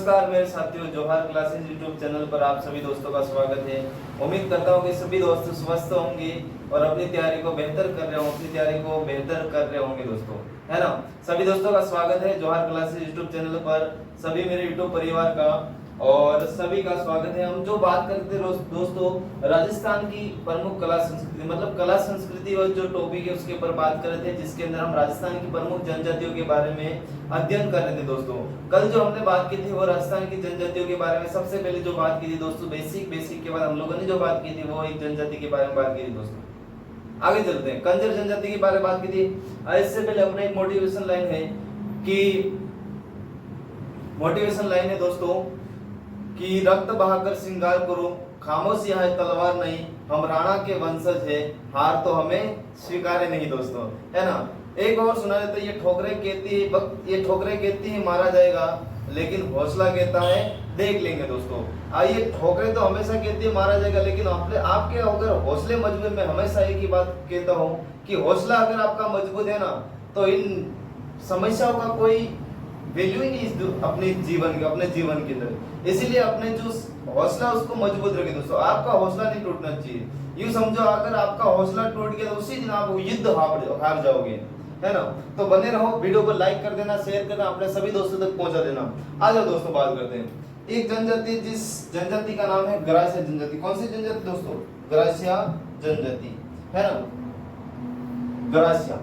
नमस्कार मेरे साथियों, जोहार क्लासेस यूट्यूब चैनल पर आप सभी दोस्तों का स्वागत है। उम्मीद करता हूँ कि सभी दोस्त स्वस्थ होंगे और अपनी तैयारी को बेहतर कर रहे होंगे दोस्तों, है ना। सभी दोस्तों का स्वागत है जोहार क्लासेस यूट्यूब चैनल पर, सभी मेरे यूट्यूब परिवार का और सभी का स्वागत है। हम जो बात करते दोस्तों राजस्थान की प्रमुख कला संस्कृति मतलब कला संस्कृति और जो टॉपिक है उसके ऊपर बात कर रहे थे, जिसके अंदर हम राजस्थान की प्रमुख जनजातियों के बारे में अध्ययन कर रहे थे दोस्तों। कल जो हमने बात की थी वो राजस्थान की जनजातियों के बारे में सबसे पहले जो बात की थी दोस्तों, बेसिक के बाद हम लोगों ने जो बात की थी वो एक जनजाति के बारे में बात की थी दोस्तों। आगे चलते हैं, कंजर जनजाति के बारे में बात की थी। इससे पहले अपने एक मोटिवेशन लाइन है कि मोटिवेशन लाइन है दोस्तों कि रक्त बहाकर श्रृंगार करो, खामोश यहाँ है तलवार नहीं, हम राणा के वंशज है, हार तो हमें स्वीकारे नहीं दोस्तों, है ना। एक और सुना देता है, ये ठोकरें कहती है मारा जाएगा, लेकिन हौसला कहता है देख लेंगे दोस्तों। ये ठोकरें तो हमेशा कहती है मारा जाएगा, लेकिन आपके अगर हौसले मजबूत, मैं हमेशा एक ही बात कहता हूँ कि हौसला अगर आपका मजबूत है ना, तो इन समस्याओं का कोई वैल्यू ही नहीं अपने जीवन के अंदर। इसीलिए अपने जो हौसला उसको मजबूत रखें दोस्तों। आपका हौसला नहीं टूटना चाहिए। यूं समझो अगर आपका हौसला टूट गया तो उसी दिन आप युद्ध हार जाओगे, है ना। तो बने रहो, वीडियो को लाइक कर देना, शेयर करना, अपने सभी दोस्तों तक पहुंचा देना। आ जाओ दोस्तों, बात करते हैं एक जनजाति, जिस जनजाति का नाम है ग्रास्य जनजाति। कौन सी जनजाति दोस्तों? ग्रास्य जनजाति, है ना। ग्रास्य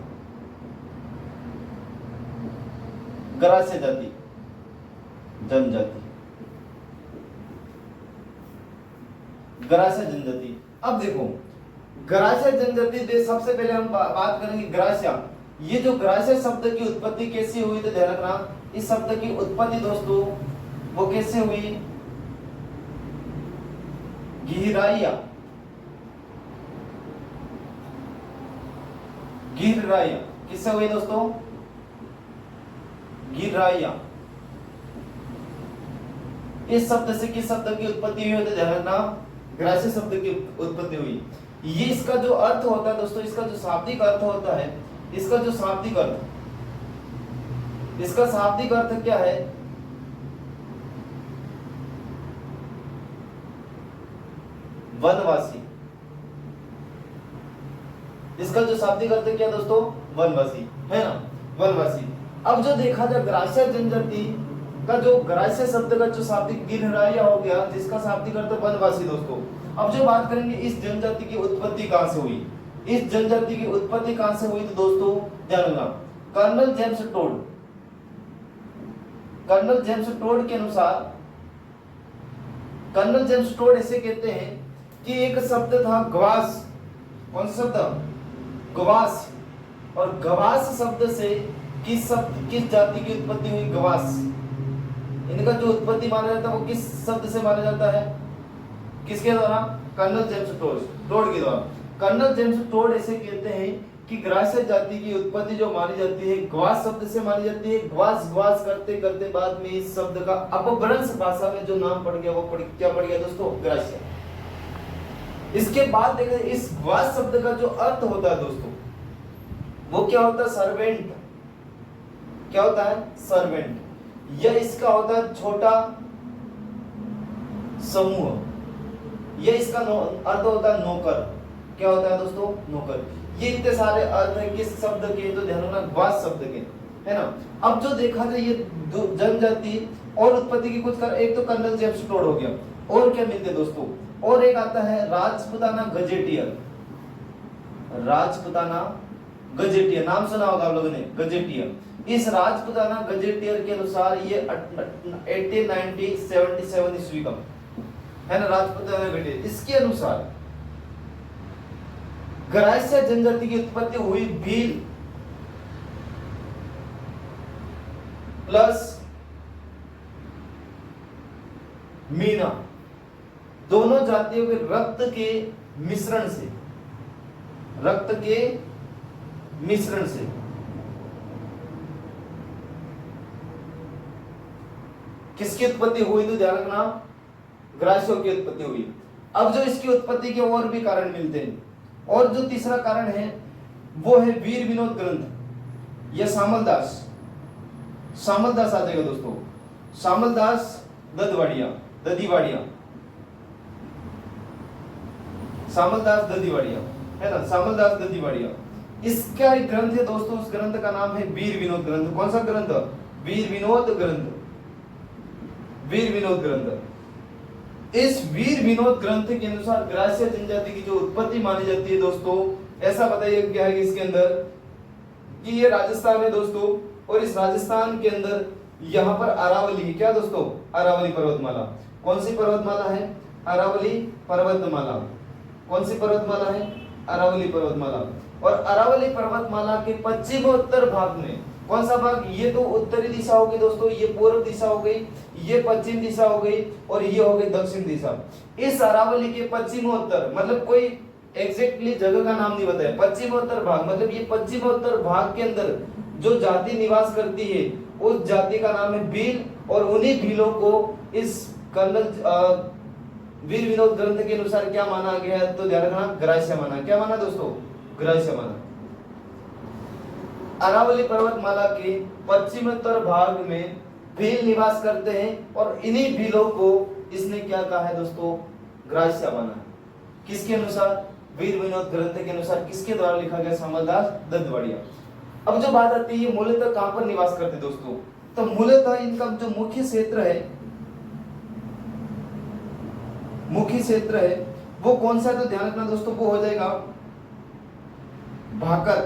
जाति जनजाति, ग्रास्य जनजाति। अब देखो ग्रास्य जनजाति, सबसे पहले हम बात करेंगे ग्रास्य। ये जो ग्रास्य शब्द की उत्पत्ति कैसे हुई तो ध्यान रखना, इस शब्द की उत्पत्ति दोस्तों वो कैसे हुई? गिरिराइया किससे हुई दोस्तों? गिरिराइया। इस शब्द से किस शब्द की उत्पत्ति हुई तो ध्यान रखना, ग्रास्य शब्द की उत्पत्ति हुई। ये इसका जो अर्थ होता है दोस्तों, इसका जो शाब्दिक अर्थ होता है, इसका शाब्दिक अर्थ क्या है? वनवासी। इसका जो शाब्दिक अर्थ क्या दोस्तों? वनवासी, है ना, वनवासी। अब जो देखा जाए ग्रास्य जनजाति का जो ग्रास्य शब्द का जो शाब्दिक गिरिराइया हो गया, जिसका शाब्दिक अर्थ वनवासी दोस्तों। अब जो बात करेंगे इस जनजाति की उत्पत्ति कहां से हुई, इस जनजाति की उत्पत्ति कहां से हुई तो दोस्तों ध्यान रखना, कर्नल जेम्स टोड के अनुसार, कर्नल जेम्स टोड ऐसे कहते हैं कि एक शब्द था गवास। कौन सा शब्द? गवास। और गवास शब्द से किस जाति की उत्पत्ति हुई? गवास। इनका जो उत्पत्ति माना जाता है वो किस शब्द से माना जाता है? किसके द्वारा? कर्नल जेम्स टोड के द्वारा। कर्नल जेम्स टोड ऐसे कहते हैं कि ग्रास्य जाति की उत्पत्ति जो मानी जाती है ग्वास शब्द से मानी जाती है। ग्वास करते करते बाद में इस शब्द का अपभ्रंश भाषा में जो नाम पड़ गया वो क्या पड़ गया दोस्तों? ग्रास्य। इसके बाद देखें इस ग्वास शब्द का जो अर्थ होता है दोस्तों वो क्या होता है? सर्वेंट। क्या होता है? सर्वेंट। यह इसका होता है छोटा समूह। यह इसका अर्थ होता है नौकर। क्या होता है दोस्तों? नौकर। ये इतने सारे अर्थ है किस शब्द के तो ध्यान रखना, ग्वास शब्द के, है ना। अब जो देखा जाए ये जनजाति और उत्पत्ति की कुछ एक तो कर्नल जेम्स टोड हो गया, और क्या मिलते दोस्तों? और एक आता है राजपुताना गजेटियर। नाम सुना होगा आप लोगों ने, गजेटियर। इस राजपुताना गजेटियर के अनुसार ये 1877 ईस्वी का, है ना, राजपुताना गजेटियर। इसके अनुसार ग्रास्य जनजाति की उत्पत्ति हुई भील प्लस मीना, दोनों जातियों के रक्त के मिश्रण से किसकी उत्पत्ति हुई तो ध्यान रखना, ग्रास्यों की उत्पत्ति हुई। अब जो इसकी उत्पत्ति के और भी कारण मिलते हैं, और जो तीसरा कारण है वो है वीर विनोद ग्रंथ या सामलदास आ जाएगा दोस्तों। सामलदास ददवाड़िया, ददीवाड़िया, सामलदास ददीवाड़िया, है ना, सामलदास ददीवाड़िया। इसका एक ग्रंथ है दोस्तों, उस ग्रंथ का नाम है वीर विनोद ग्रंथ। कौन सा ग्रंथ? वीर विनोद ग्रंथ, वीर विनोद ग्रंथ। इस वीर विनोद ग्रंथ के अनुसार ग्रास्य जनजाति की जो उत्पत्ति मानी जाती है दोस्तों, ऐसा बताइए क्या है इसके अंदर कि ये राजस्थान है दोस्तों, और इस राजस्थान के अंदर यहाँ पर अरावली है। क्या दोस्तों? अरावली पर्वतमाला। कौन सी पर्वतमाला है? अरावली पर्वतमाला। कौन सी पर्वतमाला है? अरावली पर्वतमाला। और अरावली पर्वतमाला के पश्चिमोत्तर भाग में कौन सा भाग? ये तो उत्तरी दिशा हो गई दोस्तों, ये पूर्व दिशा हो गई, ये पश्चिम दिशा हो गई, और ये हो गई दक्षिण दिशा। इस अरावली के पश्चिमोत्तर, मतलब कोई एग्जैक्टली जगह का नाम नहीं बताया, पश्चिमोत्तर भाग, मतलब ये पश्चिमोत्तर भाग के अंदर जो जाति निवास करती है उस जाति का नाम है भील, और उन्हीं भीलों को इस कर्नल वीर विनोद ग्रंथ के अनुसार क्या माना गया है? तो ध्यान रखना, ग्रास्य माना। क्या माना दोस्तों? ग्रास्य माना। अरावली पर्वतमाला के पश्चिमोत्तर भाग में भील निवास करते हैं, और इन्हीं भीलों को इसने क्या कहा है दोस्तों? ग्रास्य माना। किसके अनुसार? वीर विनोद ग्रंथ के अनुसार। किसके द्वारा लिखा गया? सामलदास ददवाड़िया। अब जो बात आती है मूलतः कहां पर निवास करते दोस्तों, तो मूलतः इनका जो मुख्य क्षेत्र है, मुख्य क्षेत्र है वो कौन सा है? तो ध्यान रखना दोस्तों, वो हो जाएगा भाकर।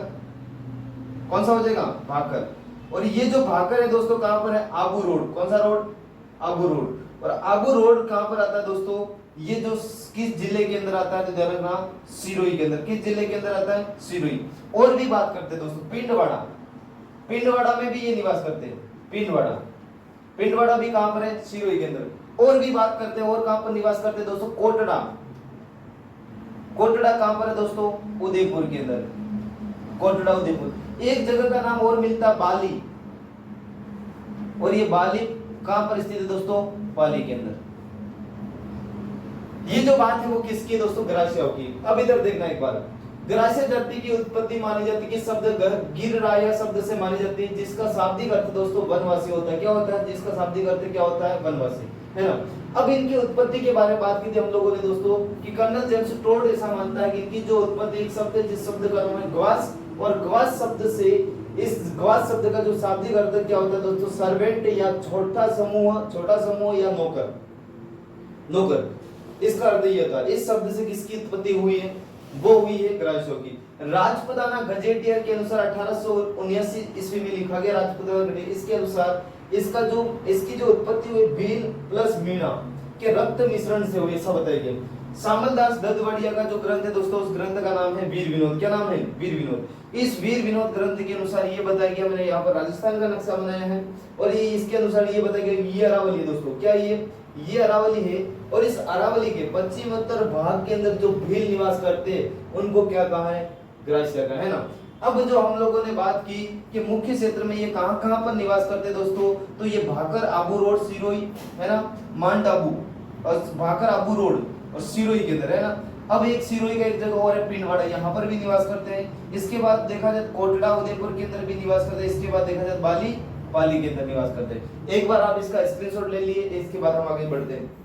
कौन सा हो जाएगा? भाकर। और ये जो भाकर है दोस्तों कहां पर है? आबू रोड। कौन सा रोड? आबू रोड। और आबू रोड कहां पर आता है दोस्तों? ये जो किस जिले के अंदर आता है? तो ध्यान रखना, सिरोही के अंदर। किस जिले के अंदर आता है? सिरोही। और भी बात करते हैं दोस्तों, पिंडवाड़ा। पिंडवाड़ा में भी ये निवास करते हैं। पिंडवाड़ा, पिंडवाड़ा भी कहां पर है? सिरोही के अंदर। और भी बात करते हैं, और कहां पर निवास करते हैं दोस्तों? कोटड़ा। कोटड़ा कहां पर है दोस्तों? उदयपुर के अंदर। कोटड़ा, उदयपुर। एक जगह का नाम और मिलता है बाली, और ये बाली कहां पर स्थित है दोस्तों? पाली के अंदर। ये जो बात है वो किसकी है दोस्तों? ग्रासियों की। अब इधर देखना एक बार, ग्रास्य जाति की उत्पत्ति मानी जाती है, शब्द गिरराया शब्द से मानी जाती है, जिसका शाब्दिक अर्थ दोस्तों वनवासी होता है। क्या होता है? जिसका शाब्दिक अर्थ क्या होता है? वनवासी, है ना। अब इनकी उत्पत्ति के बारे में बात की थी हम लोगों ने दोस्तों कि कर्नल जेम्स टोड ऐसा मानता है कि इनकी जो उत्पत्ति एक शब्द है, जिस शब्द का नाम है ग्वास, और ग्वास शब्द से, इस ग्वास शब्द का जो शाब्दिक अर्थ क्या होता है दोस्तों? सर्वेंट, या छोटा समूह या नौकर, नौकर। इसका अर्थ ये होता है। इस शब्द से किसकी उत्पत्ति हुई है? वो हुई है ग्रासियों की। राजपुताना गजेटियर के अनुसार 1879 ईस्वी में लिखा गया राजपुताना गजेटियर। इसके अनुसार इसकी जो उत्पत्ति हुई भील प्लस मीणा के रक्त मिश्रण से हुई, ऐसा बताया गया। सामलदास ददवाड़िया का जो ग्रंथ है दोस्तों, उस ग्रंथ का नाम है वीर विनोद। क्या नाम है? वीर विनोद। इस वीर विनोद ग्रंथ के अनुसार ये बताया गया, मैंने यहाँ पर राजस्थान का नक्शा बनाया है, और ये इसके अनुसार ये बताया गया ये अरावली है दोस्तों। क्या ये अरावली है, और इस अरावली के पश्चिमोत्तर भाग के अंदर जो भील निवास करते हैं उनको क्या कहा है? ग्रास्य का, है ना। अब जो हम लोगों ने बात की कि मुख्य क्षेत्र में ये कहां पर निवास करते हैं दोस्तों, तो ये भाकर, आबू रोड, सिरोही, है ना, माउंट आबू, और भाकर, आबू रोड और सिरोही के अंदर, है ना। अब एक सिरोही का एक जगह और है पिंडवाड़ा, यहाँ पर भी निवास करते हैं। इसके बाद देखा जाए कोटड़ा, उदयपुर के अंदर भी निवास करते हैं। इसके बाद देखा जाए बाली, पाली के अंदर निवास करते हैं। एक बार आप इसका स्क्रीनशॉट ले लिए, इसके बाद हम आगे बढ़ते हैं।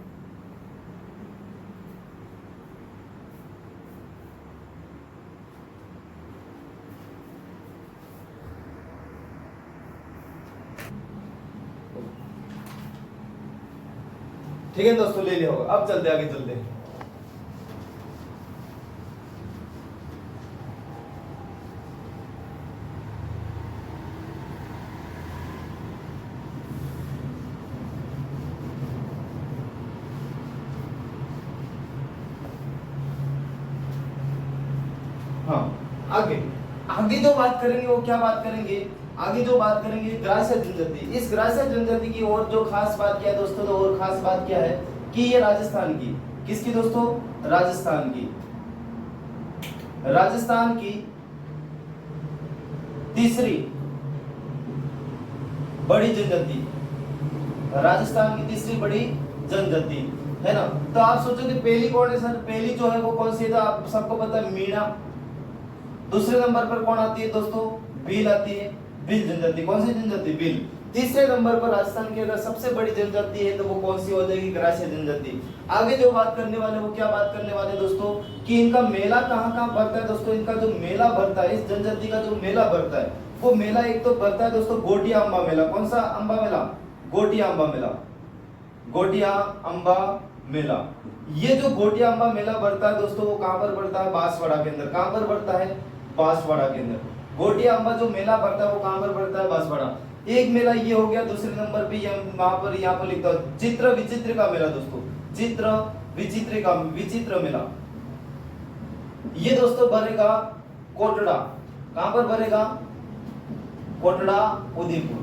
ठीक है दोस्तों, ले लिया होगा। अब चलते आगे चलते हैं। हाँ, आगे जो बात करेंगे वो क्या बात करेंगे? आगे जो बात करेंगे ग्रास्य जनजाति। इस ग्रास्य जनजाति की और जो खास बात क्या है दोस्तों, तो और खास बात क्या है कि ये राजस्थान की, किसकी दोस्तों? राजस्थान की, राजस्थान की तीसरी बड़ी जनजाति, राजस्थान की तीसरी बड़ी जनजाति, है ना। तो आप सोचोगे पहली कौन है सर? पहली जो है वो कौन सी है? तो आप सबको पता है मीणा। दूसरे नंबर पर कौन आती है दोस्तों? भील आती है, भील जनजाति। कौन सी जनजाति? भील। तीसरे नंबर पर राजस्थान की अगर सबसे बड़ी जनजाति है तो वो कौन सी हो जाएगी, ग्रासीय जनजाति। आगे जो बात करने वाले वो क्या बात करने वाले दोस्तों कि इनका मेला कहाँ कहाँ भरता है दोस्तों। इनका जो मेला भरता है, इस जनजाति का जो मेला भरता है, वो मेला एक तो भरता है दोस्तों गोटिया अम्बा मेला। कौन सा अम्बा मेला, गोटिया अम्बा मेला, गोटिया अम्बा मेला। ये जो गोटिया अम्बा मेला भरता है दोस्तों वो कहां पर भरता है, बांसवाड़ा के अंदर। कहां पर भरता है, बांसवाड़ा के अंदर। गोटिया अम्बा जो मेला भरता है वो कहां पर भरता है, बांसवाड़ा। एक मेला ये हो गया। दूसरे नंबर पे वहां पर यहाँ पर लिखता हूं चित्र विचित्र का मेला दोस्तों, चित्र विचित्र का विचित्र मेला। ये दोस्तों भरेगा कोटड़ा। कहां पर भरेगा, कोटड़ा उदयपुर,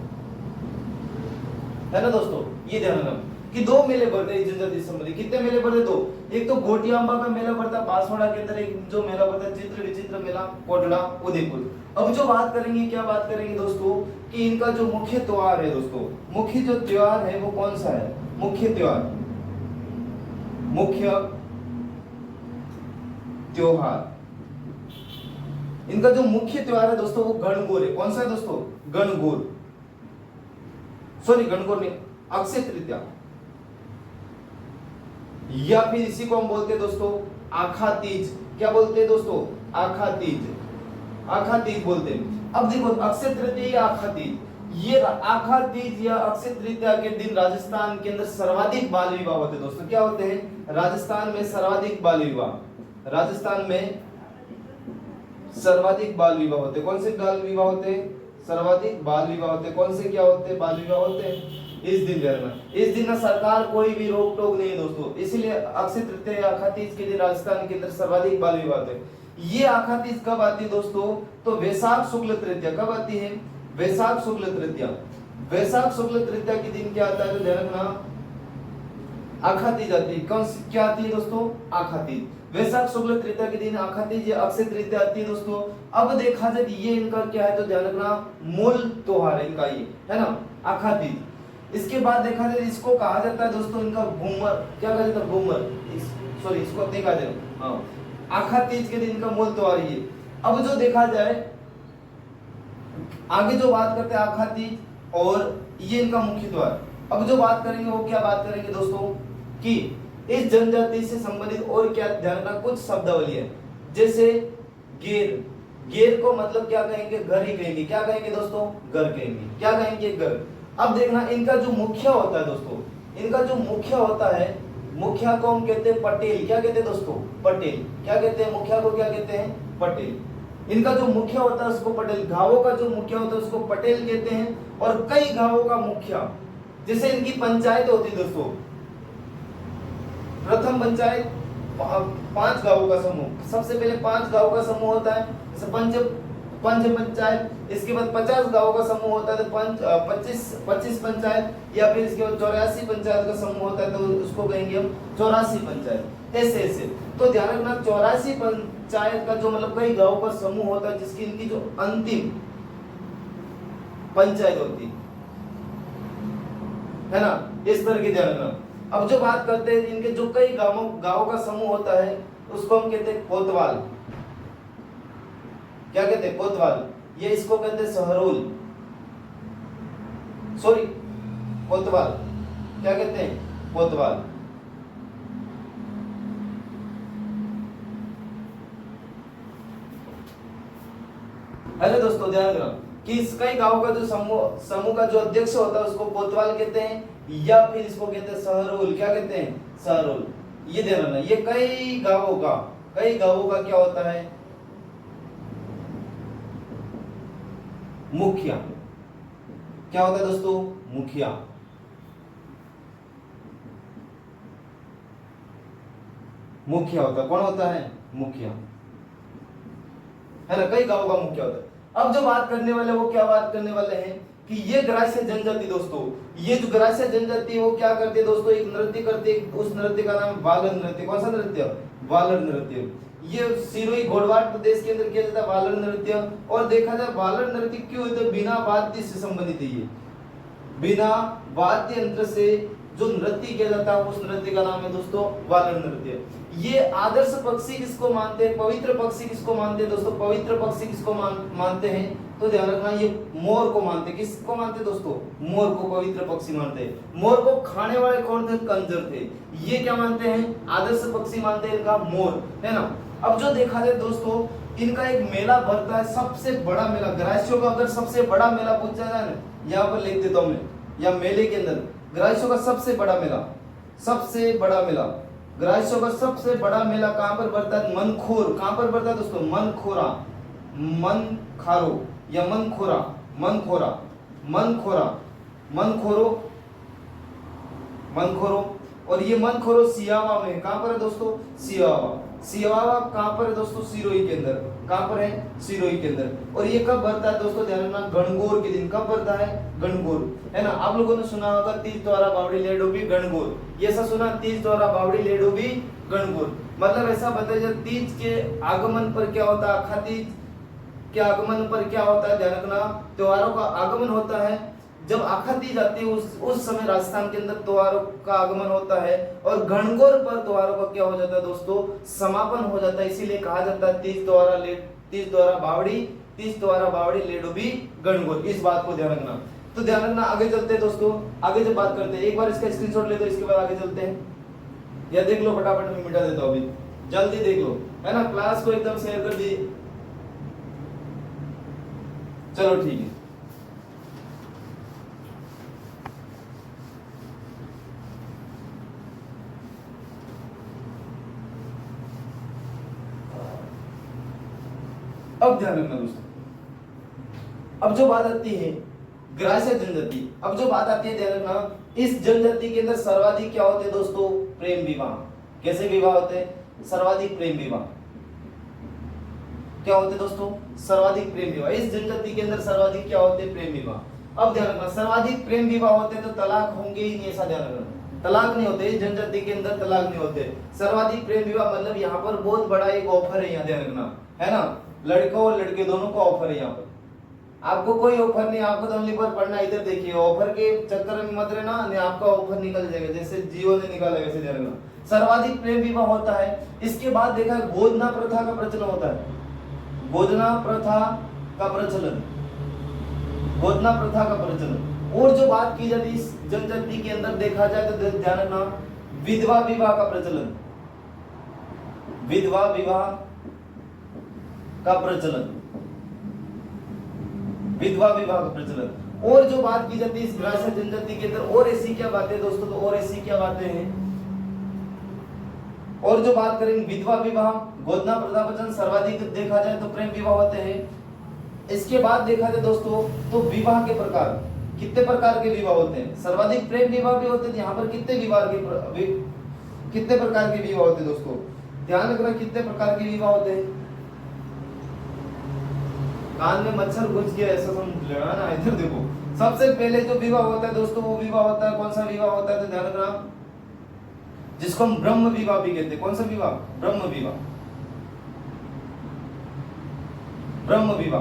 है ना दोस्तों। ये ध्यान रखना कि दो मेले भरते हैं जनजाति संबंधी। कितने मेले भरते, दो। एक तो गोटिया अम्बा का मेला भरता है बांसवाड़ा के अंदर, एक जो मेला भरता है चित्र विचित्र मेला, कोटड़ा उदयपुर। अब जो बात करेंगे, क्या बात करेंगे दोस्तों कि इनका जो मुख्य त्योहार है दोस्तों, मुख्य जो त्योहार है वो कौन सा है, मुख्य त्योहार, मुख्य त्योहार। इनका जो मुख्य त्योहार है दोस्तों वो गणगौर है। कौन सा है दोस्तों, गणगौर, सॉरी गणगौर नहीं, अक्षय तृतीया, या फिर इसी को हम बोलते हैं दोस्तों आखा तीज। क्या बोलते हैं दोस्तों, आखा तीज, आखा तीज बोलते हैं। अब देखो अक्षय तृतीया या आखा तीज, ये आखा तीज या अक्षय तृतीया के दिन राजस्थान के अंदर सर्वाधिक बाल विवाह होते हैं दोस्तों। क्या होते हैं, राजस्थान में सर्वाधिक बाल विवाह, राजस्थान में सर्वाधिक बाल विवाह होते। कौन से बाल विवाह होते, सर्वाधिक बाल विवाह होते। कौन से क्या होते, बाल विवाह होते इस दिन। इस दिन ना सरकार कोई भी रोक टोक नहीं है दोस्तों, इसीलिए अक्षय तृतीया आखा तीज के दिन राजस्थान के अंदर सर्वाधिक बाल विवाह होते हैं। ये आखा तीज कब आती है दोस्तों, तो वैशाख शुक्ल तृतीया। कब आती है, वैशाख शुक्ल तृतीया। वैशाख शुक्ल तृतीया के दिन क्या आता है, तो ध्यान रखना आखा तीज आती है। कौन क्या आती है दोस्तों, आखा तीज। वैशाख शुक्ल तृतीया के दिन आखा तीज या अक्षय तृतीया आती है दोस्तों। अब देखा जाए ये इनका क्या है, तो ध्यान रखना मूल त्योहार है इनका, ये है ना आखा तीज। इसके बाद देखा जाए इसको कहा जाता है दोस्तों इनका घूमर। क्या कहा जाता है, घूमर, सॉरी इसको देखा जाए हाँ, आखा तीज के दिन का मूल त्योहार ये। अब जो देखा जाए आगे जो बात करते हैं आखा तीज और ये इनका मुख्य त्योहार। अब जो बात करेंगे वो क्या बात करेंगे दोस्तों कि इस जनजाति से संबंधित और क्या ध्यान रखना, कुछ शब्दावली है। जैसे गेर, गेर को मतलब क्या कहेंगे, घर ही कहेंगे। क्या कहेंगे दोस्तों, घर कहेंगे। क्या कहेंगे, घर। अब देखना इनका जो मुखिया होता है दोस्तों, इनका जो मुखिया होता है, मुखिया को हम कहते हैं पटेल। क्या कहते हैं दोस्तों, पटेल। क्या कहते हैं, मुखिया को क्या कहते हैं, पटेल। इनका जो मुखिया होता है उसको पटेल, गांवों का जो मुखिया होता है उसको पटेल कहते हैं। और कई गांवों का मुखिया, जैसे इनकी पंचायत होती है दोस्तों, प्रथम पंचायत 5 गांवों का समूह, सबसे पहले 5 गांवों का समूह होता है, जैसे पंच पंचायत। इसके बाद 50 गांवों का समूह होता है तो 25 पंचायत, या फिर इसके बाद 84 पंचायत का समूह होता है तो उसको कहेंगे हम 84 पंचायत। ऐसे ऐसे तो ध्यान रखना 84 पंचायत का जो मतलब कई गांवों का समूह होता है जिसकी इनकी जो अंतिम पंचायत होती है ना, इस तरह की ध्यान रखना। अब जो बात करते हैं इनके जो कई गांवों का समूह होता है उसको हम कहते हैं कोतवाल। क्या कहते हैं, कोतवाल। ये इसको कहते हैं सहरोल, सॉरी कोतवाल। क्या कहते हैं, कोतवाल। अरे दोस्तों ध्यान रखना कि कई गांव का जो समूह का जो अध्यक्ष होता है उसको कोतवाल कहते हैं, या फिर इसको कहते हैं सहरोल। क्या कहते हैं, सहरोल। ये ध्यान रखना, ये कई गांवों का क्या होता है, मुखिया। क्या होता है दोस्तों, मुखिया। मुखिया होता है, कौन होता है, मुखिया, है ना, कई गांवों का मुखिया होता है। अब जो बात करने वाले वो क्या बात करने वाले हैं कि ये ग्रासीय जनजाति दोस्तों, ये जो ग्रासीय जनजाति है वो क्या करती है दोस्तों, एक नृत्य करती है। उस नृत्य का नाम वालर नृत्य। कौन सा नृत्य, वालर नृत्य। ये सिरोही घोड़वाड़ प्रदेश के अंदर किया जाता है वालर नृत्य। और देखा जाए वालर नृत्य क्यों है, तो बिना वाद्य से संबंधित है ये, बिना वाद्य यंत्र से जो नृत्य किया जाता है उस नृत्य का नाम है दोस्तों वालर नृत्य। ये आदर्श पक्षी किसको मानते हैं, पवित्र पक्षी किसको मानते हैं दोस्तों, पवित्र पक्षी किसको मानते हैं, तो ध्यान रखना ये मोर को मानते हैं। किसको मानते हैं दोस्तों, मोर को पवित्र पक्षी मानते हैं। मोर को खाने वाले कौन थे, कंजर थे। ये क्या मानते हैं, आदर्श पक्षी मानते हैं इनका मोर, है ना। अब जो देखा जाए दोस्तों, इनका एक मेला भरता है, सबसे बड़ा मेला ग्रासियों का। अगर सबसे बड़ा मेला पूछा जाए ना, यहाँ पर लिख देता हूं मैं, या मेले के अंदर ग्रासियों का सबसे बड़ा मेला, सबसे बड़ा मेला ग्रासियों का सबसे बड़ा मेला कहां पर भरता है, मनखोर। कहां पर भरता है दोस्तों, मनखोरा, मनखारो या मनखोरा, मनखोरा, मनखोरा, मनखोरो, मनखोरो। और ये मनखोरो सियावा में है। कहां पर है दोस्तों, सियावा। सियावा कहां पर है दोस्तों, सिरोही के अंदर। कहां पर है, सिरोही के अंदर। और ये कब भरता है दोस्तों, ध्यान रखना, गणगौर के दिन। कब भरता है, गणगौर, है ना। आप लोगों ने सुना होगा तीज द्वारा बावड़ी ले डूबी गणगौर, ये ऐसा सुना, तीज द्वारा बावड़ी ले डूबी गणगौर। मतलब ऐसा बताया जाए तीज के आगमन पर क्या होता है, आखा तीज के आगमन पर क्या होता है, ध्यान रखना, त्योहारों का आगमन होता है। जब आखा तीज आती है उस समय राजस्थान के अंदर त्योहारों का आगमन होता है, और गणगौर पर त्योहारों का क्या हो जाता है दोस्तों, समापन हो जाता है। इसीलिए कहा जाता है तीज द्वारा बावड़ी ले डूबी गणगौर। इस बात को ध्यान रखना। तो ध्यान रखना, आगे चलते हैं दोस्तों, आगे जब बात करते हैं, एक बार इसका स्क्रीनशॉट ले दो, इसके बाद आगे चलते हैं। या देख लो फटाफट, मैं मिटा देता हूं अभी, जल्दी देख लो, है ना। क्लास को एकदम शेयर कर दी, चलो ठीक है। अब ध्यान रखना दोस्तों, अब जो बात आती है ग्रास्य जनजाति, अब जो बात आती है ध्यान रखना, इस जनजाति के अंदर सर्वाधिक क्या होते हैं दोस्तों, प्रेम विवाह। कैसे विवाह होते हैं, सर्वाधिक प्रेम विवाह। क्या होते हैं दोस्तों, सर्वाधिक प्रेम विवाह। इस जनजाति के अंदर सर्वाधिक क्या होते हैं, प्रेम विवाह। अब ध्यान रखना, सर्वाधिक प्रेम विवाह होते हैं तो तलाक होंगे ही नहीं, ऐसा ध्यान रखना। तलाक नहीं होते, इस जनजाति के अंदर तलाक नहीं होते। सर्वाधिक प्रेम विवाह मतलब यहाँ पर बहुत बड़ा एक ऑफर है, यहाँ ध्यान रखना, है ना। लड़कों और लड़के दोनों को ऑफर है यहाँ पर। आपको कोई ऑफर नहीं, आपको तो ओनली पर पढ़ना। इधर देखिए, ऑफर के चक्कर में मत रहना, नहीं आपका ऑफर निकल जाएगा, जैसे जियो ने निकाला वैसे ध्यान रखना। सर्वाधिक प्रेम विवाह होता है। इसके बाद देखा गोदना प्रथा का प्रचलन होता है, गोदना प्रथा का प्रचलन, गोदना प्रथा का प्रचलन। और जो बात की जाती है इस जनजाति के अंदर देखा जाए तो ध्यान रखना, विधवा विवाह का प्रचलन, विधवा विवाह का प्रचलन, विधवा विवाह का प्रचलन। और जो बात की जाती है इस ग्रास्य जनजाति के अंदर, और ऐसी क्या बातें दोस्तों, तो और ऐसी क्या बातें हैं, और जो बात करेंगे विधवा विवाह, गोदना प्रथा प्रचलन, सर्वाधिक देखा जाए तो प्रेम विवाह होते हैं। इसके बाद देखा जाए दोस्तों तो विवाह के प्रकार, कितने प्रकार के विवाह होते हैं, सर्वाधिक प्रेम विवाह भी होते हैं। यहाँ पर कितने प्रकार के विवाह होते हैं दोस्तों, ध्यान रखना, कितने प्रकार के विवाह होते हैं। कान में मच्छर घुस गया ऐसा समझ लेना ना, इधर देखो। सबसे पहले जो विवाह होता है दोस्तों, वो विवाह होता है, कौन सा विवाह होता है, तो ध्यान रखना, जिसको हम ब्रह्म विवाह भी कहते हैं। कौन सा विवाह, ब्रह्म विवाह, ब्रह्म विवाह।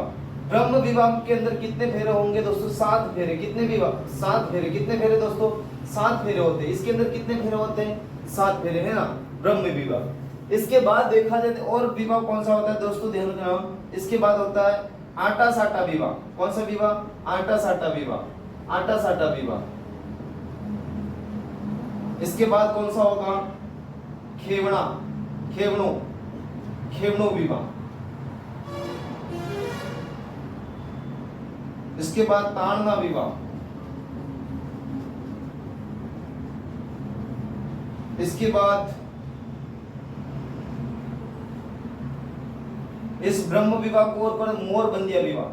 ब्रह्म विवाह के अंदर कितने फेरे होंगे दोस्तों, 7 फेरे। कितने विवाह, 7 फेरे। कितने फेरे दोस्तों, 7 फेरे होते हैं। इसके अंदर कितने फेरे होते हैं, 7 फेरे, है ना, ब्रह्म विवाह। इसके बाद देखा जाए और विवाह कौन सा होता है दोस्तों, ध्यान रखना, इसके बाद होता है आटा साटा विवाह। कौन सा विवाह, आटा साटा विवाह, आटा साटा विवाह। इसके बाद कौन सा होगा, खेवना, खेवनो विवाह। इसके बाद ताड़ना विवाह। इसके बाद इस ब्रह्म विवाह को और मोर बंदिया विवाह,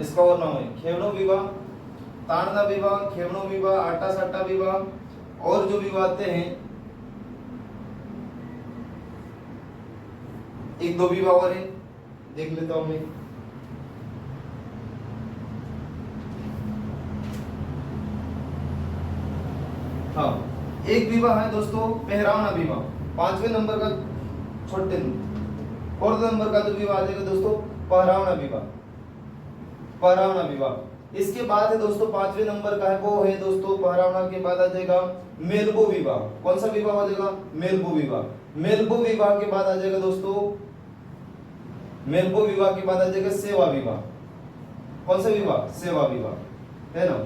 इसका और नाम है खेवनो विवाह, ताड़ना विवाह, खेवनो विवाह, आटा साटा विवाह। और जो विवाह आते हैं, 1-2 विवाह और है, देख लेता हूं मैं। हाँ, एक विवाह है दोस्तों पहरावना विवाह, 5वें नंबर का, छोटे 4th नंबर का जो विवाह आ जाएगा दोस्तों, पहरावना विवाह, पहरावना विवाह। इसके बाद है दोस्तों 5वें नंबर का है, वो है दोस्तों पहरावना के बाद आ जाएगा मेलबो विवाह। कौन सा विवाह हो जाएगा? मेलबो विवाह। मेलबो विवाह के बाद आ जाएगा दोस्तों, मेलबो विवाह के बाद आ जाएगा सेवा विवाह। कौन सा विवाह? सेवा विवाह, है ना।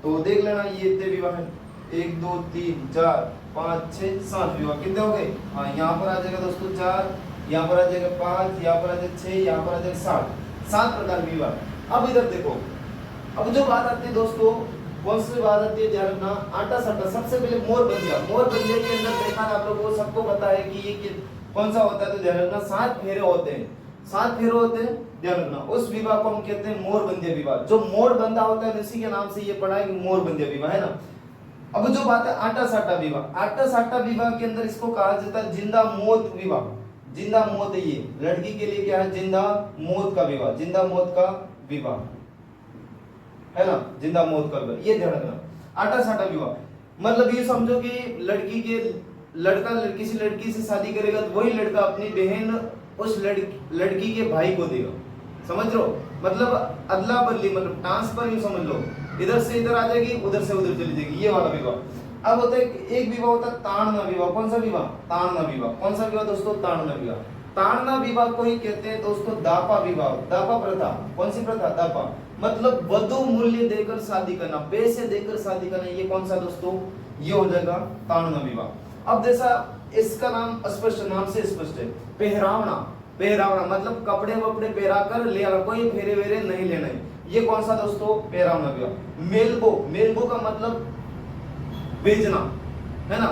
तो देख लेना ये इतने विवाह है, 1 2 3 4 5 6 7 विवाह। कितने हो गए? हाँ, यहाँ पर आ जाएगा दोस्तों 4, यहाँ पर आ जाएगा 5, यहाँ पर आ जाएगा 6, यहाँ पर आ जाएगा 7 प्रकार विवाह। अब इधर देखो, अब जो बात आती है दोस्तों, कौन सी बात आती है? ध्यान रखना, आटा साटा। सबसे पहले मोर बंदिया। मोर बंदिया के अंदर देखा आप लोगों को, सबको पता है कि ये कौन सा होता है, तो ध्यान रखना 7 फेरे होते हैं। 7 फेरे होते हैं, ध्यान रखना। उस विवाह को हम कहते हैं मोर बंदिया विवाह। जो मोर बंदा होता है उसी के नाम से ये पढ़ा है कि मोर बंदिया विवाह, है ना। अब जो बात है आटा साटा विवाह, आटा साटा विवाह के अंदर इसको कहा जाता है जिंदा मौत विवाह। जिंदा मौत है ये, लड़की के लिए क्या है? जिंदा मौत का विवाह, जिंदा मौत का विवाह, है ना, जिंदा मौत का विवाह, ये ध्यान रखना। आटा साटा विवाह मतलब ये समझो कि लड़की के लड़का किसी लड़की से शादी करेगा तो वही लड़का अपनी बहन उस लड़की के भाई को देगा। समझ लो, मतलब अदला बदली, मतलब ट्रांसफर, यूं समझ लो, इधर से इधर आ जाएगी, उधर से उधर चली जाएगी, ये वाला विवाह। अब होता है एक विवाह होता है ताड़ना विवाह। कौन सा विवाह? ताड़ना विवाह। कौन सा विवाह दोस्तों? ताड़ना विवाह। ताड़ना विवाह को ही कहते हैं दोस्तों दापा विवाह, दापा प्रथा। कौन सी प्रथा? दापा, मतलब वधु मूल्य देकर शादी करना, पैसे देकर शादी करना, ये कौन सा दोस्तों? ये हो जाएगा ताड़ना विवाह। अब जैसा इसका नाम स्पष्ट, नाम से स्पष्ट है, पहरावना। पहरावना मतलब कपड़े वपड़े पहरा कर ले आना, कोई फेरे वेरे नहीं लेना है, ये कौन सा दोस्तों? पहरावना विवाह। मेलबो, मेलबो का मतलब भेजना, है ना।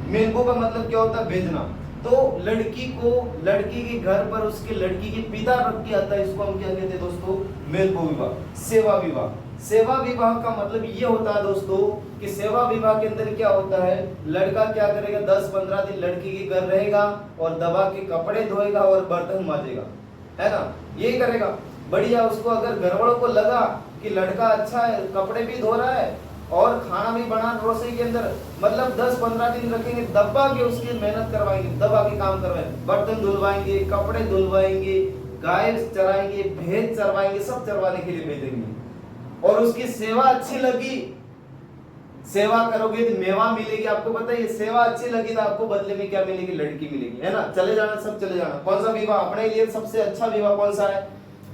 मेलबो का मतलब क्या होता है? भेजना। तो लड़की को लड़की के घर पर उसके लड़की के पिता रख के आता है, इसको हम क्या कहते हैं दोस्तों? मेलबो विवाह। सेवा विवाह, सेवा विवाह का मतलब ये होता है दोस्तों कि सेवा विवाह के अंदर क्या होता है, लड़का क्या करेगा, 10-15 दिन लड़की के घर रहेगा और दबा के कपड़े धोएगा और बर्तन मांजेगा, है ना, ये करेगा बढ़िया। उसको अगर घर वालों को लगा कि लड़का अच्छा है, कपड़े भी धो रहा है और खाना भी बना रसोई के अंदर, मतलब 10-15 दिन रखेंगे, दबा के उसकी मेहनत करवाएंगे, दबा के काम करवाएंगे, बर्तन धुलवाएंगे, कपड़े धुलवाएंगे, गाय चराएंगे, भैंस चरवाएंगे, सब चरवाने के लिए भेजेंगे। और उसकी सेवा अच्छी लगी, सेवा करोगे तो मेवा मिलेगी। आपको पता है, सेवा अच्छी लगी तो आपको बदले में क्या मिलेगी? लड़की मिलेगी, है ना। चले जाना, सब चले जाना। कौन सा विवाह अपने लिए सबसे अच्छा विवाह कौन सा है?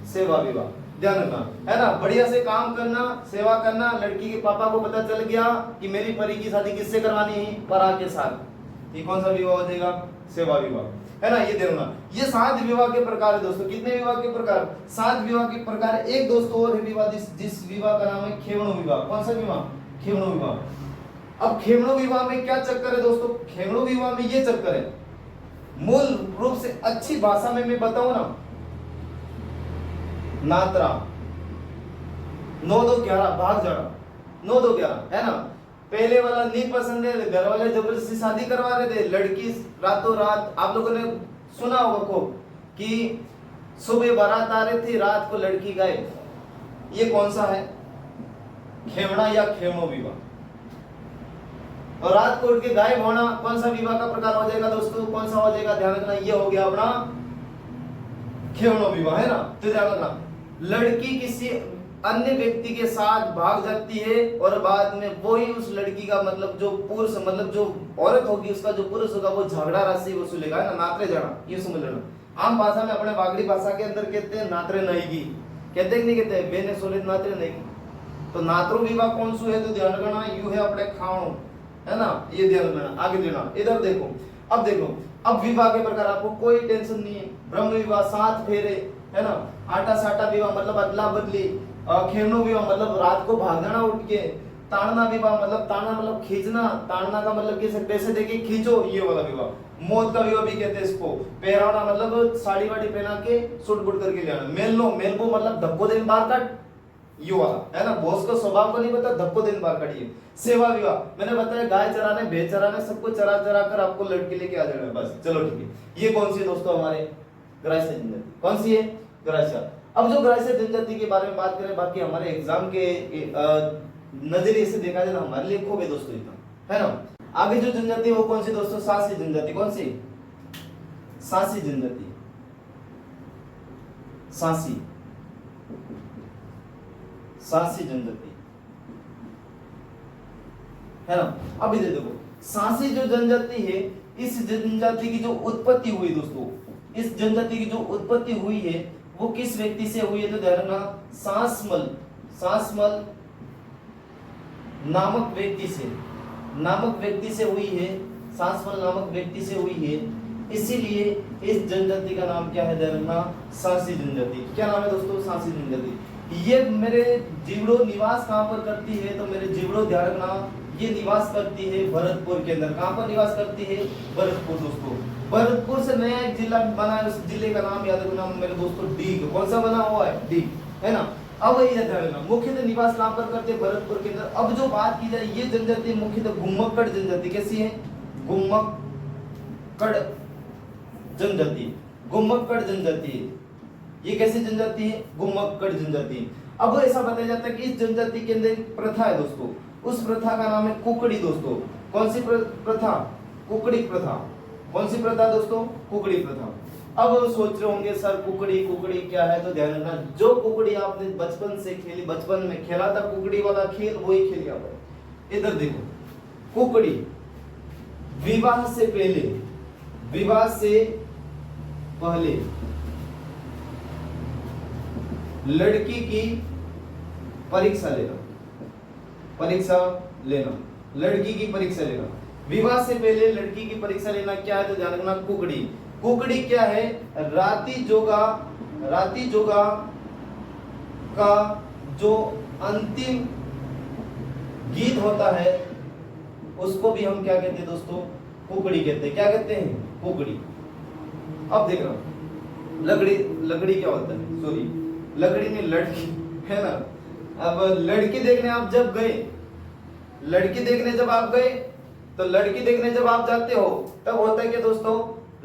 सेवा विवाह, ध्यान रखना, है ना। बढ़िया से काम करना, सेवा करना। लड़की के पापा को पता चल गया कि मेरी परी की शादी किससे करवानी है? परा के साथ। ये कौन सा विवाह हो जाएगा? सेवा विवाह, है ना। ये देखना, ये 7 विवाह के प्रकार है दोस्तों। कितने विवाह के प्रकार? 7 विवाह के प्रकार। एक दोस्तों और विवाह, जिस विवाह का नाम है खेवणो विवाह। कौन सा विवाह? खेवणो विवाह। अब खेवणो विवाह में क्या चक्कर है दोस्तों? खेवणो विवाह में ये चक्कर है, मूल रूप से अच्छी भाषा में मैं बताऊं ना, नात्रा 9-2-11 भाग जाना, 9-2-11, है ना। पहले वाला नहीं पसंद है, घर वाले जबरदस्ती शादी करवा रहे थे, लड़की रातों रात, आप लोगों ने सुना होगा को कि सुबह बारात आ रही थी, रात को लड़की गए। ये कौन सा है? खेवड़ा या खेवणो विवाह। और रात को उठ के गायब होना कौन सा विवाह का प्रकार हो जाएगा दोस्तों? कौन सा हो जाएगा? ध्यान रखना, ये हो गया अपना खेवणो विवाह, है ना। तो ध्यान रखना, लड़की किसी अन्य व्यक्ति के साथ भाग जाती है और बाद में वही उस लड़की का, मतलब जो पुरुष, मतलब जो औरत होगी उसका जो पुरुष होगा वो झगड़ा राशि वसूलेगा, है ना, नात्रे जाना, ये समझ लेना। आम भाषा में, अपने बागड़ी भाषा के अंदर कहते हैं नात्रे नहींगी, कहते हैं कि नहीं कहते? बेने सोले नात्रे नहीं। तो नात्रो विवाह कौन सु है? तो ध्यान रखना, यू है अपने खाणो, है ना, ये ध्यान रखना। आगे देना, इधर देखो, अब देखो, अब विवाह के प्रकार आपको कोई टेंशन नहीं है। ब्रह्म विवाह 7 फेरे, है ना। आटा साटा विवाह मतलब अदला बदली। खेवणो विवाह मतलब रात को भाग जाना उठ के। ताड़ना विवाह मतलब, ताड़ना मतलब खींचना, ताड़ना का मतलब कि पैसे देके खींचो, ये वाला विवाह। मौत का विवाह भी कहते हैं इसको। पहरावना मतलब साड़ी वाड़ी पहना के सूट बूट करके ले आना। मेलनो, मेलबो मतलब धक्को देन बार काट, ये वाला, है ना। बॉस को स्वभाव को नहीं पता, धक्को देन बार काटिए। सेवा विवाह मैंने बताया, गाय चराने, भैंस चराने, सबको चरा चरा कर आपको लड़के लेके आ जाना है, बस। चलो ठीक है। ये कौन सी है दोस्तों? हमारे ग्राह्य जनजाति। कौन सी है? ग्राह्य। अब जो ग्राह्य जनजाति के बारे में बात करें, बाकी हमारे एग्जाम के नजरिए से देखा जाए ना, हमारे लिए खूब है दोस्तों इतना, है ना। आगे जो जनजाति है वो कौन सी दोस्तों? सासी जनजाति। कौन सी? सासी जनजाति। सासी, सांसी जनजाति, है ना। अब इधर देखो, सांसी जो जनजाति है, इस जनजाति की जो उत्पत्ति हुई दोस्तों, इस जनजाति की जो उत्पत्ति हुई है वो किस व्यक्ति से हुई है, तो ध्यान रखना, सांसमल नामक व्यक्ति से हुई है, सांसमल नामक व्यक्ति से हुई है। इसीलिए इस जनजाति का नाम क्या है, ध्यान रखना, सांसी जनजाति। क्या नाम है दोस्तों, सांसी जनजाति। ये मेरे जीवड़ो निवास कहां पर करती है, तो मेरे जीवड़ो ध्यान रखना, ये निवास करती है भरतपुर के अंदर। कहां पर निवास करती है, भरतपुर दोस्तों। भरतपुर से नया एक जिला बना है, उस जिले का नाम याद रखना मेरे दोस्तों, डीग। कौन सा बना हुआ है, डीग, है ना। अब ये ध्यान रखना, मुख्यतः निवास कहां पर करते हैं, भरतपुर के अंदर। अब जो बात की जाए, ये जनजाति मुख्यतः घुमक्कड़ जनजाति। कैसी है, घुमक्कड़ जनजाति, घुमक्कड़ जनजाति। ये कैसी जनजाति है, घुमक्कड़ जनजाति। अब ऐसा बताया जाता है कि इस जनजाति के अंदर एक प्रथा है दोस्तों, उस प्रथा का नाम है कुकड़ी दोस्तों। कौन सी प्रथा, कुकड़ी प्रथा। कौन सी प्रथा दोस्तों, कुकड़ी प्रथा। अब सोच रहे होंगे सर कुकड़ी क्या है, तो ध्यान रखना, जो कुकड़ी आपने बचपन से खेली, बचपन में खेला था कुकड़ी वाला खेल, वही खेल यहाँ पर। इधर देखो, कुकड़ी विवाह से पहले लड़की की परीक्षा लेना, लड़की की परीक्षा लेना। विवाह से पहले लड़की की परीक्षा लेना क्या है, तो ध्यान रखना, कुकड़ी क्या है, राती जोगा का जो अंतिम गीत होता है उसको भी हम क्या कहते हैं दोस्तों, कुकड़ी कहते हैं। क्या कहते हैं, कुकड़ी। अब देखना, लकड़ी क्या होता है, सॉरी लकड़ी नहीं, लड़की, है ना। अब लड़की देखने आप जब गए, लड़की देखने जब आप गए, तो लड़की देखने जब आप जाते हो, तब होता है कि दोस्तों,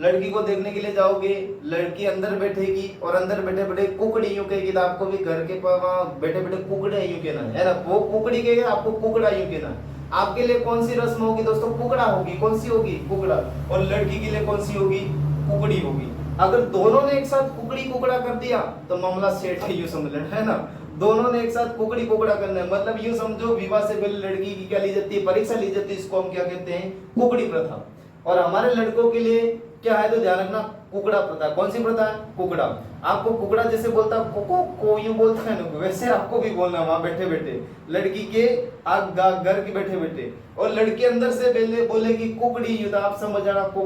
लड़की को देखने के लिए जाओगे, लड़की अंदर बैठेगी और अंदर बैठे बैठे कुकड़ी यूं कहेगी, तो आपको भी घर के वहां बैठे बैठे कुकड़ा यूं कहना है ना। वो कुकड़ी कहेगी, आपको कुकड़ा यूं कहना। आपके लिए कौन सी रस्म होगी दोस्तों, कुकड़ा होगी। कौन सी होगी, कुकड़ा। और लड़की के लिए कौन सी होगी, कुकड़ी होगी। अगर दोनों ने एक साथ कुकड़ा कर दिया तो मामला सेट है, यूं समझ लेना, है ना। दोनों ने एक साथ कुकड़ा करना है, मतलब यूं समझो, विवाह से पहले लड़की की क्या ली जाती है, परीक्षा ली जाती है। इसको हम क्या कहते हैं, कुकड़ी प्रथा। और हमारे लड़कों के लिए क्या है, तो ध्यान रखना, कुकड़ा प्रथा। कौन सी प्रथा है, कुकड़ा। आपको कुकड़ा जैसे बोलता को यूं बोलता है ना, वैसे आपको भी बोलना वहां बैठे बैठे, लड़की के घर के बैठे बैठे। और लड़की अंदर से पहले बोलेगी कुकड़ी, तो आप समझ जाना को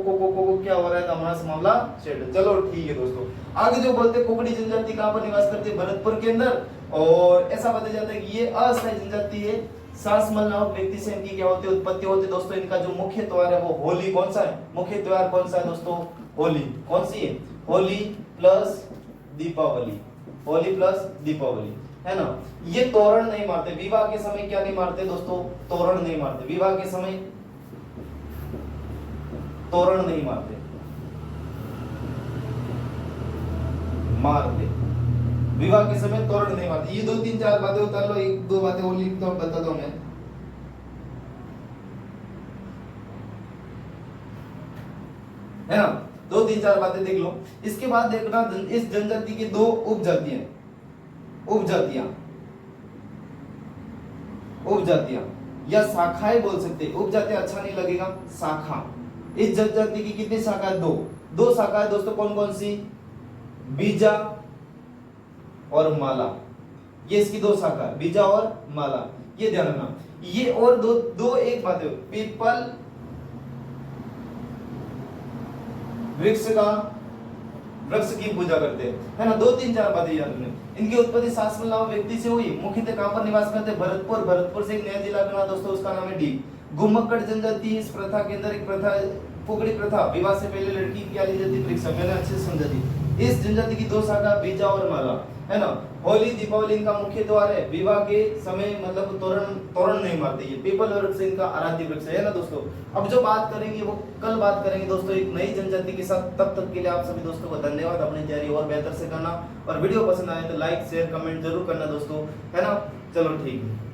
क्या हो रहा है, तो हमारा मामला सेट। चलो ठीक है दोस्तों। आगे जो बोलते कुकड़ी जनजाति कहां पर निवास करती है, भरतपुर के अंदर। और ऐसा बताया जाता है कि ये अस्थायी जनजाति है। सांसमल नामक व्यक्ति से इनकी क्या होती है, उत्पत्ति होती है दोस्तों। इनका जो मुख्य त्योहार है वो होली। कौन सा है, मुख्य त्योहार कौन सा है दोस्तों, होली। कौन सी है, होली प्लस दीपावली, होली प्लस दीपावली, है ना। ये तोरण नहीं मारते विवाह के समय। क्या नहीं मारते दोस्तों, तोरण नहीं मारते विवाह के समय, तोरण नहीं मारते विवाह के समय तोरण नहीं मारते। ये 2-3-4 बातें उतार लो, 1-2 बातें और लिख दो, बता दो मैं। है ना, 2-3-4 बातें देख लो। इसके बाद देखना, इस जनजाति की 2 उपजातियां या शाखाएं बोल सकते। उपजातियां अच्छा नहीं लगेगा, शाखा। इस जनजाति की कितनी शाखा है, 2 शाखा है दोस्तों। कौन कौन सी, बीजा और माला। ये इसकी 2 शाखा है, बीजा और माला। ये ध्यान रखना। ये और दो एक बात है, पीपल वृक्ष की पूजा करते हैं, है ना। 2-3-4 बातें याद रखना। इनकी उत्पत्ति सांसमल नामक व्यक्ति से हुई। मुख्यतः कहां पर निवास करते हैं, भरतपुर से एक नया जिला बना दोस्तों, उसका नाम है डीग। घुमक्कड़ जनजाति, इस प्रथा के अंदर एक प्रथा, कुकड़ी प्रथा। विवाह से पहले लड़की की क्या ली जाती, परीक्षा। मैंने अच्छे से समझा दी। इस जनजाति की 2 शाखा, बीजा और माला, है ना। होली दीपावली इनका मुख्य त्योहार है। विवाह के समय मतलब तोरण नहीं मारते। ये पीपल वृक्ष इनका आराध्य वृक्ष है ना दोस्तों। अब जो बात करेंगे वो कल बात करेंगे दोस्तों एक नई जनजाति के साथ। तब तक के लिए आप सभी दोस्तों को धन्यवाद। अपनी तैयारी और बेहतर से करना, और वीडियो पसंद आए तो लाइक शेयर कमेंट जरूर करना दोस्तों, है ना। चलो ठीक है।